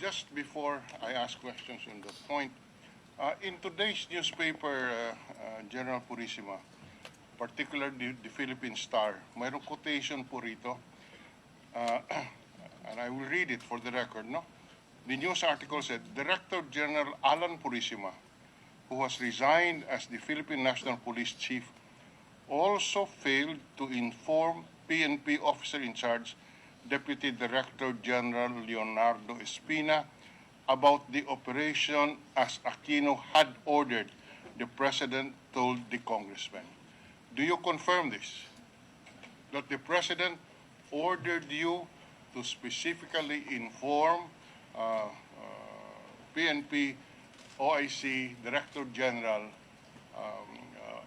Just before I ask questions on the point, in today's newspaper, General Purisima, particularly the Philippine Star, mayroong quotation po rito, and I will read it for the record, no? The news article said, Director General Alan Purisima, who has resigned as the Philippine National Police Chief, also failed to inform PNP officer in charge, Deputy Director General Leonardo Espina, about the operation as Aquino had ordered, the President told the congressman. Do you confirm this? That the President ordered you to specifically inform PNP OIC Director General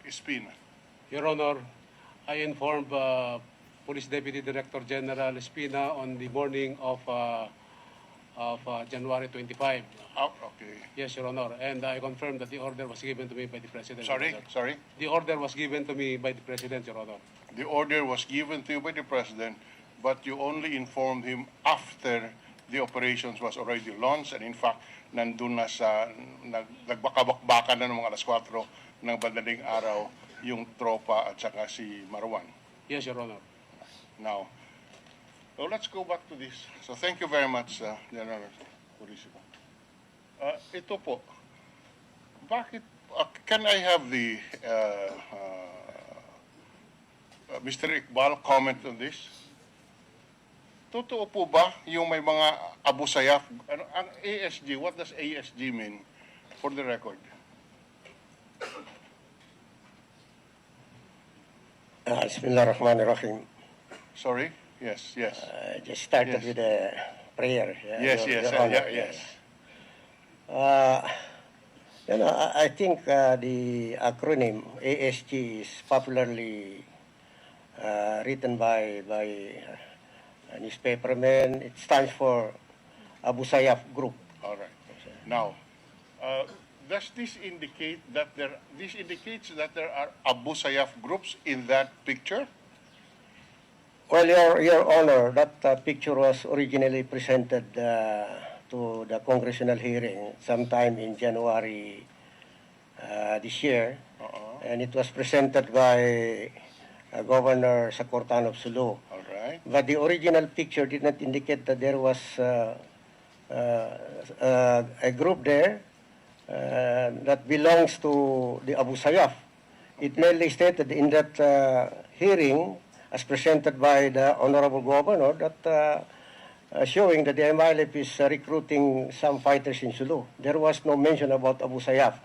Espina? Your Honor, I informed Police Deputy Director General Espina on the morning of January 25. Oh, okay. Yes, Your Honor, and I confirm that the order was given to me by the President. Sorry? The order was given to me by the President, Your Honor. The order was given to you by the President, but you only informed him after the operations was already launched, and in fact, nandun na sa, nagbakabakbakan na ng mga alas 4 ng madaling araw yung tropa at saka si Marwan. Yes, Your Honor. Now, so let's go back to this. So thank you very much, General Purisima. Ito po, bakit, can I have the, Mr. Iqbal comment on this? Totoo po ba yung may mga Abu Sayyaf? Ang ASG, what does ASG mean for the record? Bismillahirrahmanirrahim. Sorry? Yes. Just started Yes. with a prayer. Yes. I think the acronym ASG is popularly written by newspapermen. It stands for Abu Sayyaf Group. All right. Now, does this indicate that this indicates that there are Abu Sayyaf groups in that picture? Well, Your Honor, that picture was originally presented to the congressional hearing sometime in January this year, and it was presented by Governor Sacortan of Sulu. All right. But the original picture did not indicate that there was a group there that belongs to the Abu Sayyaf. It merely stated in that hearing, as presented by the Honorable Governor, that showing that the MILF is recruiting some fighters in Sulu. There was no mention about Abu Sayyaf.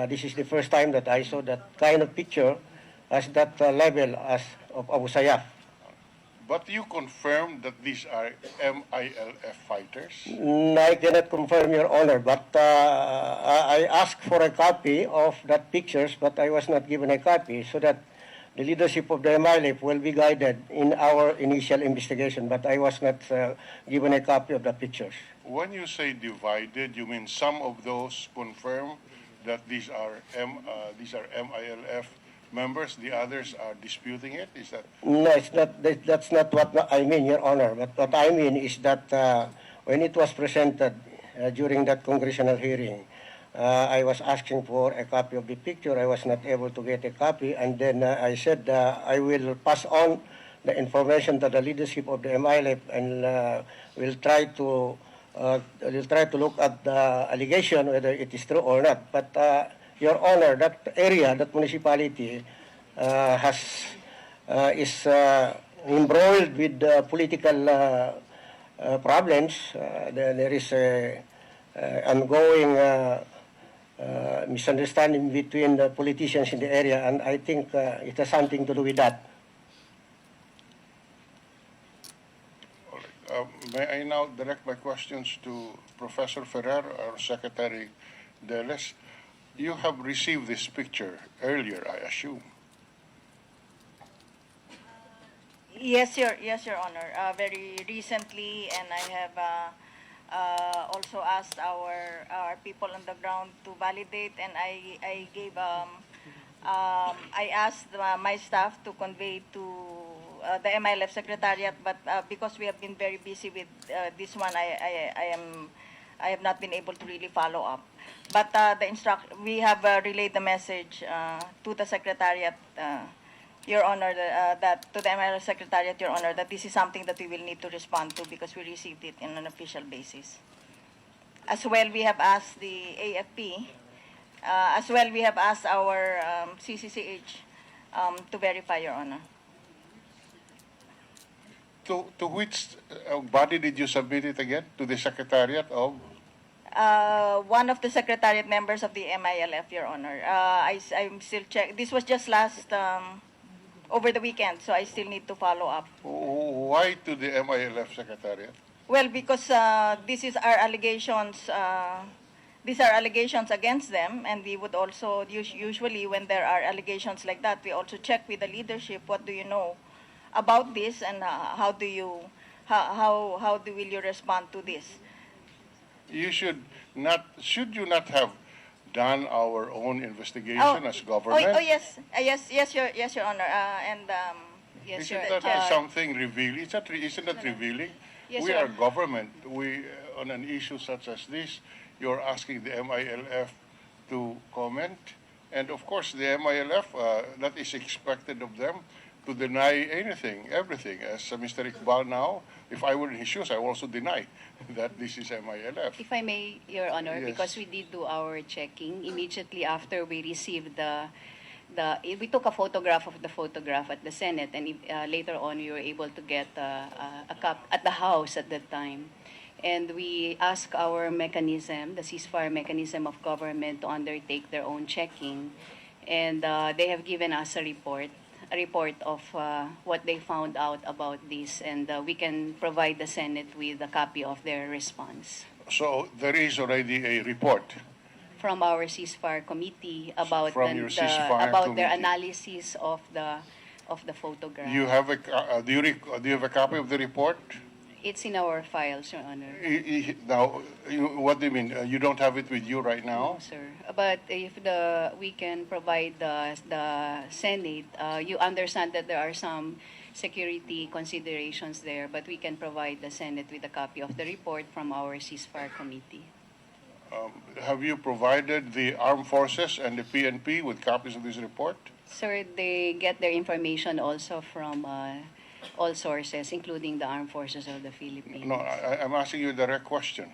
This is the first time that I saw that kind of picture as that level as of Abu Sayyaf. But you confirm that these are MILF fighters? I cannot confirm, Your Honor, but I asked for a copy of that pictures, but I was not given a copy, so that the leadership of the MILF will be guided in our initial investigation, but I was not given a copy of the pictures. When you say divided, you mean some of those confirm that these are MILF members, the others are disputing it? Is that? No, it's not. That's not what I mean, Your Honor. But what I mean is that when it was presented during that congressional hearing, I was asking for a copy of the picture. I was not able to get a copy, and then I said I will pass on the information to the leadership of the MILF, and we'll try to look at the allegation whether it is true or not. But Your Honor, that area, that municipality, is embroiled with political problems. There is a ongoing misunderstanding between the politicians in the area, and I think it has something to do with that. All right. May I now direct my questions to Professor Ferrer, our Secretary Deles? You have received this picture earlier, I assume. Yes, Your Honor. Very recently, and I have also asked our people on the ground to validate, and I gave I asked my staff to convey to the MILF Secretariat, but because we have been very busy with this one, I have not been able to really follow up. But we have relayed the message to the Secretariat, Your Honor, that to the MILF Secretariat, Your Honor, that this is something that we will need to respond to because we received it in an official basis. As well, we have asked the AFP. As well, we have asked our CCCH to verify, Your Honor. To which body did you submit it again? To the Secretariat of? One of the Secretariat members of the MILF, Your Honor. I'm still check. This was just last over the weekend, so I still need to follow up. Why to the MILF Secretariat? Well, because this is our allegations. These are allegations against them, and we would also usually, when there are allegations like that, we also check with the leadership. What do you know about this, and how will you respond to this? You should not. Should you not have done our own investigation as government? Yes, Your Honor, yes, Isn't that something revealing? Isn't that revealing? Yes, We Your are Honor. government. We on an issue such as this, you're asking the MILF to comment, and of course the MILF that is expected of them to deny anything, everything. As Mr. Iqbal now, if I were in his shoes, I would also deny that this is MILF. If I may, Your Honor, Yes. because we did do our checking immediately after we received we took a photograph of the photograph at the Senate, and later on we were able to get a cop at the House at that time. And we asked our mechanism, the ceasefire mechanism of government, to undertake their own checking. And they have given us a report of what they found out about this, and we can provide the Senate with a copy of their response So there is already a report. from our ceasefire committee about From your ceasefire about their committee. analysis of the photograph. You have a do you have a copy of the report? It's in our files, Your Honor. Now, what do you mean? You don't have it with you right now? No, sir. But if we can provide the Senate, you understand that there are some security considerations there, but we can provide the Senate with a copy of the report from our ceasefire committee. Have you provided the armed forces and the PNP with copies of this report? Sir, they get their information also from all sources, including the armed forces of the Philippines. No, I'm asking you a direct question.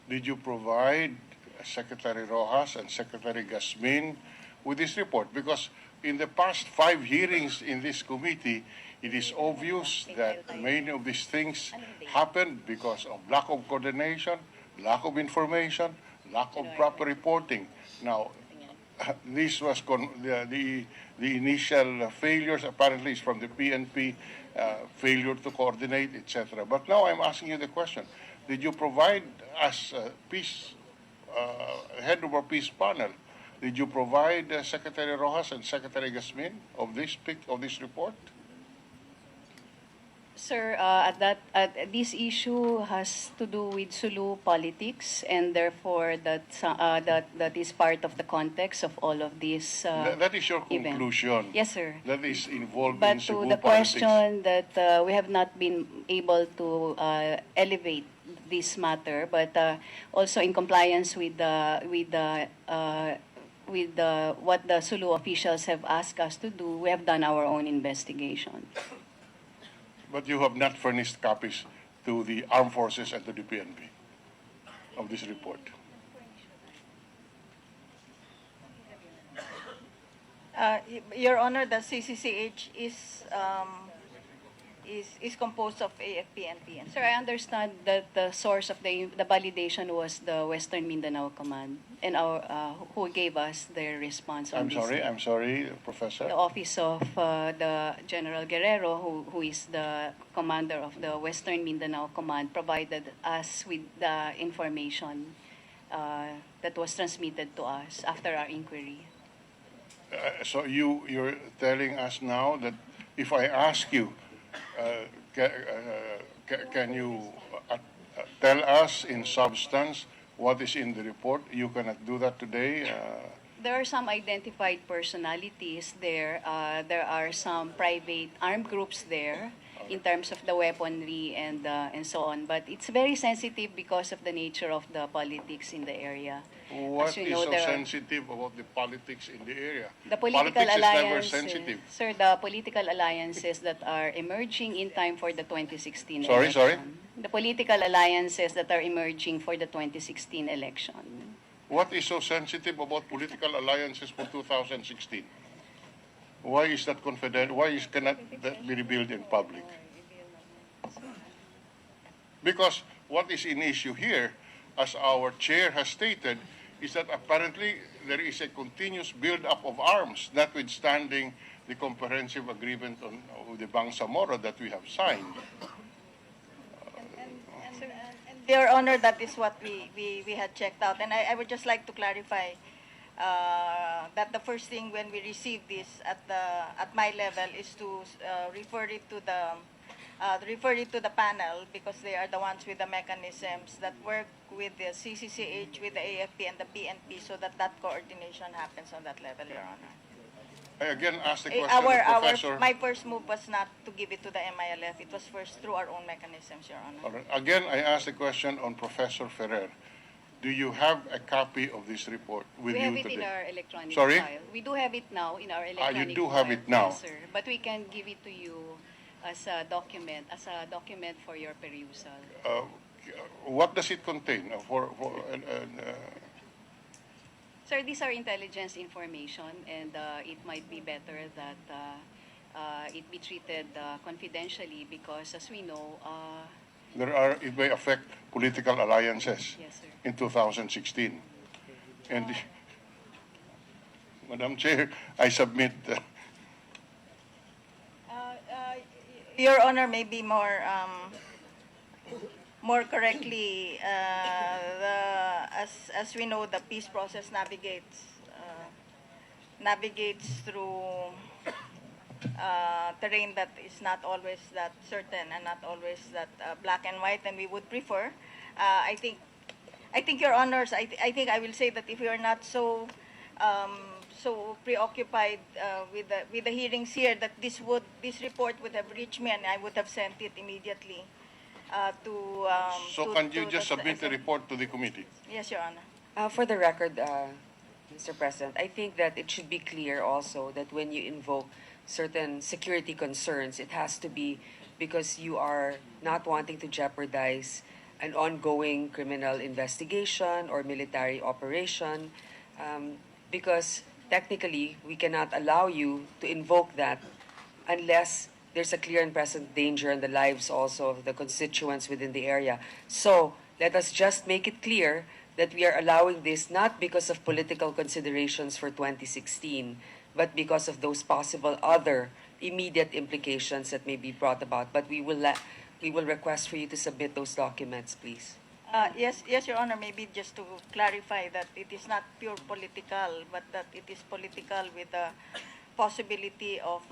Did you provide Secretary Rojas and Secretary Gasmin with this report? Because in the past 5 hearings in this committee, it is obvious that many of these things happened because of lack of coordination, lack of information, lack of proper reporting. Now, this was the initial failures apparently is from the PNP, failure to coordinate, etc. But now I'm asking you the question: did you provide as head of our peace panel? Did you provide Secretary Rojas and Secretary Gasmin of this report? Sir, this issue has to do with Sulu politics, and therefore that is part of the context of all of this. That is your event. conclusion. Yes, sir. That is involved in But Cebu to the politics. question that we have not been able to elevate this matter, but also in compliance with what the Sulu officials have asked us to do, we have done our own investigation. But you have not furnished copies to the armed forces and to the PNP of this report. Your Honor, the CCCH is composed of AFP and PNP. Sir, I understand that the source of the validation was the Western Mindanao Command, and who gave us their response on this. I'm sorry, Professor. The office of the General Guerrero, who is the commander of the Western Mindanao Command, provided us with the information that was transmitted to us after our inquiry. So you're telling us now that if I ask you, can you tell us in substance what is in the report? You cannot do that today. There are some identified personalities there. There are some private armed groups there. in terms of the weaponry and so on. But it's very sensitive because of the nature of the politics in the area. What As you is know, so there are- sensitive about the politics in the area? The political Politics is never alliances, sensitive. sir, the political alliances that are emerging in time for the 2016 Sorry, election. sorry? The political alliances that are emerging for the 2016 election. What is so sensitive about political alliances for 2016? Why is that confidential? Why cannot that be revealed in public? Because what is in issue here, as our chair has stated, is that apparently there is a continuous build-up of arms, notwithstanding the comprehensive agreement on the Bangsamoro that we have signed. Your Honor, that is what we had checked out. And I would just like to clarify that the first thing when we receive this at my level is to refer it to the panel, because they are the ones with the mechanisms that work with the CCCH, with the AFP and the PNP, so that coordination happens on that level, Your Honor. I again ask the question, Professor. My first move was not to give it to the MILF. It was first through our own mechanisms, Your Honor. All right. Again, I ask the question on Professor Ferrer. Do you have a copy of this report with We you have it today? in our electronic Sorry? file. We do have it now in our electronic you do have file. it now? Yes, sir. But we can give it to you as a document for your perusal. What does it contain? Sir, these are intelligence information, and it might be better that it be treated confidentially because, as we know, it may affect political alliances yes, sir. in 2016. And Madam Chair, I submit. Your Honor, maybe more correctly, as we know, the peace process navigates through terrain that is not always that certain and not always that black and white, and we would prefer. I think, Your Honors, I think I will say that if you are not so preoccupied with the hearings here, that this report would have reached me and I would have sent it immediately Can you just submit the report to the committee? Yes, Your Honor. For the record, Mr. President, I think that it should be clear also that when you invoke certain security concerns, it has to be because you are not wanting to jeopardize an ongoing criminal investigation or military operation, because technically we cannot allow you to invoke that unless there's a clear and present danger in the lives also of the constituents within the area. So let us just make it clear that we are allowing this not because of political considerations for 2016, but because of those possible other immediate implications that may be brought about. But we will request for you to submit those documents, please. Yes, Your Honor. Maybe just to clarify that it is not pure political, but that it is political with the possibility of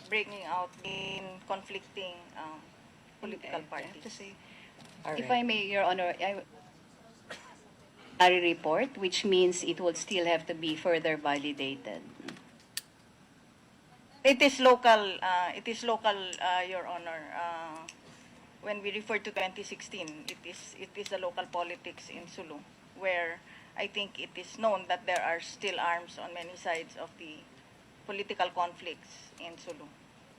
bringing out in conflicting political I have to parties. say, All if right. I may, Your Honor, a report, which means it would still have to be further validated. It is local. Your Honor. When we refer to 2016, it is the local politics in Sulu, where I think it is known that there are still arms on many sides of the political conflicts in Sulu.